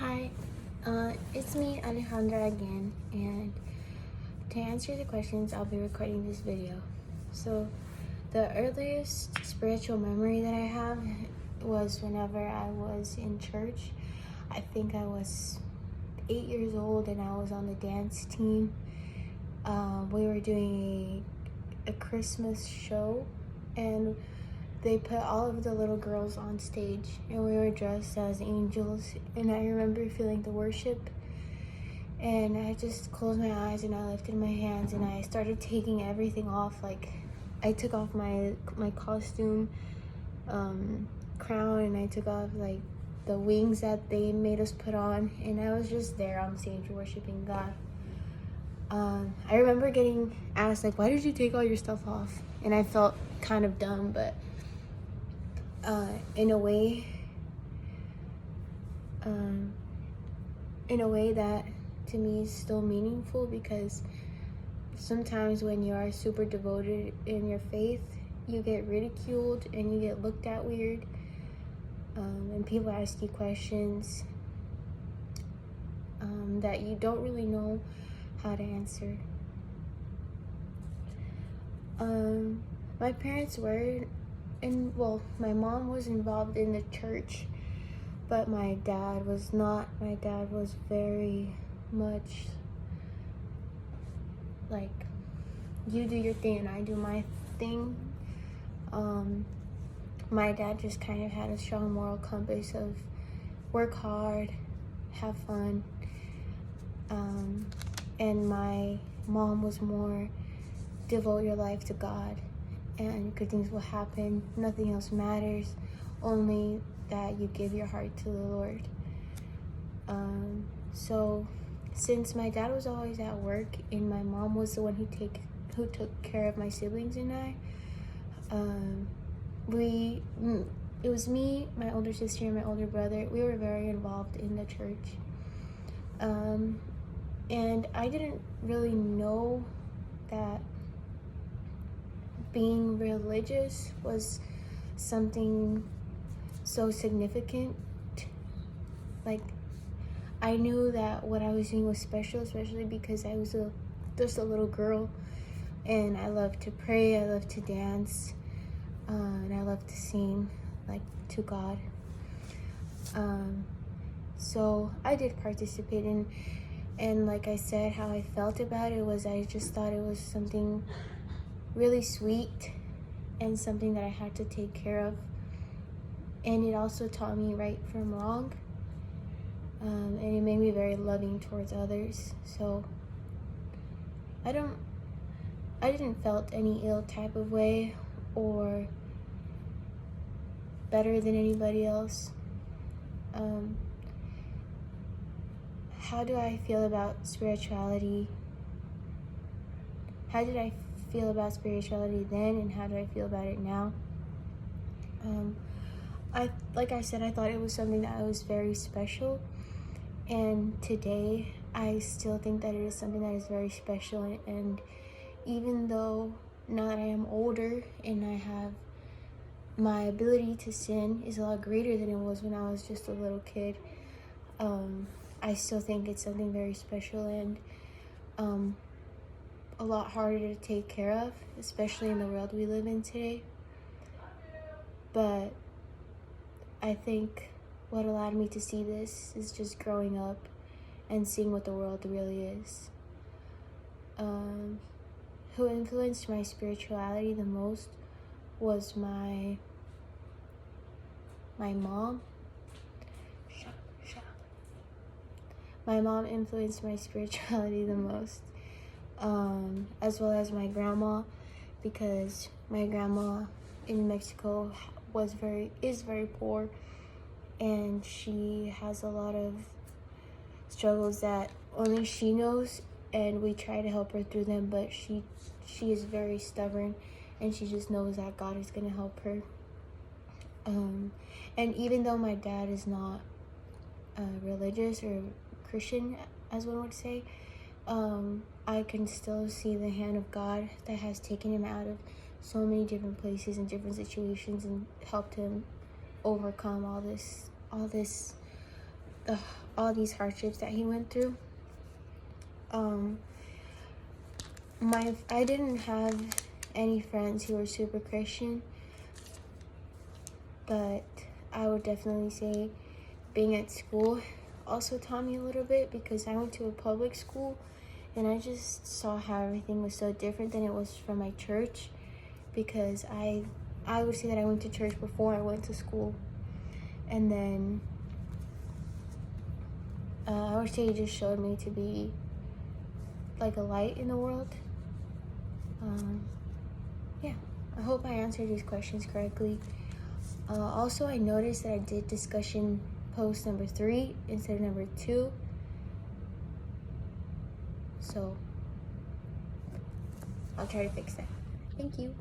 Hi, it's me, Alejandra, again, and to answer the questions, I'll be recording this video. So, the earliest spiritual memory that I have was whenever I was in church. I think I was 8 years old and I was on the dance team. We were doing a Christmas show, and they put all of the little girls on stage and we were dressed as angels, and I remember feeling the worship, and I just closed my eyes and I lifted my hands and I started taking everything off. Like, I took off my costume, crown, and I took off like the wings that they made us put on, and I was just there on stage worshiping God. I remember getting asked, like, why did you take all your stuff off? And I felt kind of dumb, but in a way, that to me is still meaningful, because sometimes when you are super devoted in your faith, you get ridiculed and you get looked at weird, and people ask you questions that you don't really know how to answer. My parents were my mom was involved in the church, but my dad was not. My dad was very much like, you do your thing and I do my thing. My dad just kind of had a strong moral compass of work hard, have fun, and my mom was more devote your life to God and good things will happen. Nothing else matters, only that you give your heart to the Lord. So since my dad was always at work and my mom was the one who took care of my siblings and I, it was me, my older sister, and my older brother. We were very involved in the church. And I didn't really know that being religious was something so significant. Like, I knew that what I was doing was special, especially because I was just a little girl, and I loved to pray, I loved to dance, and I loved to sing, like, to God. So I did participate in, and like I said, how I felt about it was, I just thought it was something really sweet and something that I had to take care of. And it also taught me right from wrong, and it made me very loving towards others. So I didn't felt any ill type of way or better than anybody else. How do I feel about spirituality? How did I feel about spirituality then, and how do I feel about it now? Like I said, I thought it was something that was very special, and today I still think that it is something that is very special. And even though now that I am older and I have, my ability to sin is a lot greater than it was when I was just a little kid, I still think it's something very special and a lot harder to take care of, especially in the world we live in today. But I think what allowed me to see this is just growing up and seeing what the world really is. Who influenced my spirituality the most was my mom. My mom influenced my spirituality the most, as well as my grandma, because my grandma in Mexico is very poor, and she has a lot of struggles that only she knows, and we try to help her through them, but she is very stubborn, and she just knows that God is going to help her. And even though my dad is not religious or Christian, as one would say, I can still see the hand of God that has taken him out of so many different places and different situations and helped him overcome all this all these hardships that he went through. I didn't have any friends who were super Christian, but I would definitely say being at school also taught me a little bit, because I went to a public school and I just saw how everything was so different than it was from my church, because I would say that I went to church before I went to school. And then I would say it just showed me to be like a light in the world. Yeah, I hope I answered these questions correctly. Also, I noticed that I did discussion post number 3 instead of number 2. So I'll try to fix that. Thank you.